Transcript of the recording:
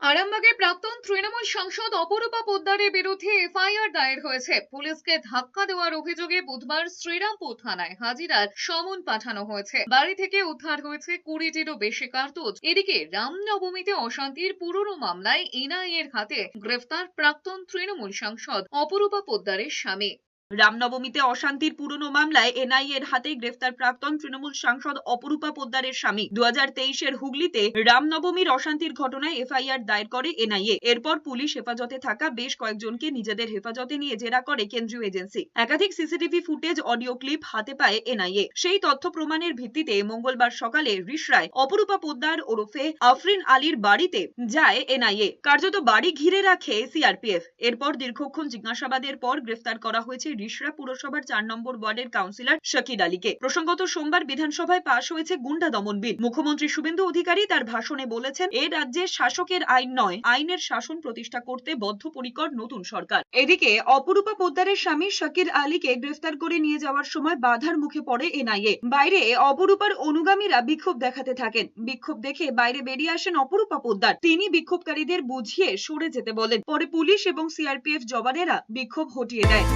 আরামবাগে প্রাক্তন তৃণমূল সাংসদ অপরূপা পোদ্দারের বিরুদ্ধে এফআইআর দায়ের হয়েছে। পুলিশকে ধাক্কা দেওয়ার অভিযোগে বুধবার শ্রীরামপুর থানায় হাজিরার সমন পাঠানো হয়েছে। বাড়ি থেকে উদ্ধার হয়েছে 20টিরও বেশি কার্তুজ। এদিকে রামনবমীতে অশান্তির পুরনো মামলায় এনআইএর হাতে গ্রেফতার প্রাক্তন তৃণমূল সাংসদ অপরূপা পোদ্দারের স্বামী। রামনবমীতে অশান্তির পুরনো মামলায় এনআইএর হাতে গ্রেফতার প্রাক্তন তৃণমূল সাংসদ অপরূপা পোদ্দারের স্বামী। 2023-এর হুগলিতে রামনবমীর অশান্তির ঘটনায় এফআইআর দায়ের করে এনআইএ। এরপর পুলিশ হেফাজতে থাকা বেশ কয়েকজনকে নিজেদের হেফাজতে নিয়ে জেরা করে কেন্দ্রীয় এজেন্সি। একাধিক সিসিটিভি ফুটেজ, অডিও ক্লিপ হাতে পায় এনআইএ। সেই তথ্য প্রমাণের ভিত্তিতে মঙ্গলবার সকালে রিষড়ায় অপরূপা পোদ্দার ওরফে আফরিন আলীর বাড়িতে যায় এনআইএ। কার্যত বাড়ি ঘিরে রাখে সিআরপিএফ। এরপর দীর্ঘক্ষণ জিজ্ঞাসাবাদের পর গ্রেফতার করা হয়েছে রিষড়া পুরসভার 4 নম্বর ওয়ার্ডের কাউন্সিলর শাকির আলীকে। প্রসঙ্গত সোমবার বিধানসভায় পাশ হয়েছে গুন্ডা দমন বিল। মুখ্যমন্ত্রী শুভেন্দু অধিকারী তার ভাষণে বলেছেন, এ রাজ্যে শাসকের আইন নয়, আইনের শাসন প্রতিষ্ঠা করতে বদ্ধপরিকর নতুন সরকার। এদিকে অপরূপা পোদ্দারের স্বামী শাকির আলীকে গ্রেফতার করে নিয়ে যাওয়ার সময় বাধার মুখে পড়ে এনআইএ। বাইরে অপরূপার অনুগামীরা বিক্ষোভ দেখাতে থাকেন। বিক্ষোভ দেখে বাইরে বেরিয়ে আসেন অপরূপা পোদ্দার। তিনি বিক্ষোভকারীদের বুঝিয়ে সরে যেতে বলেন। পরে পুলিশ এবং সিআরপিএফ জওয়ানেরা বিক্ষোভ হটিয়ে দেয়।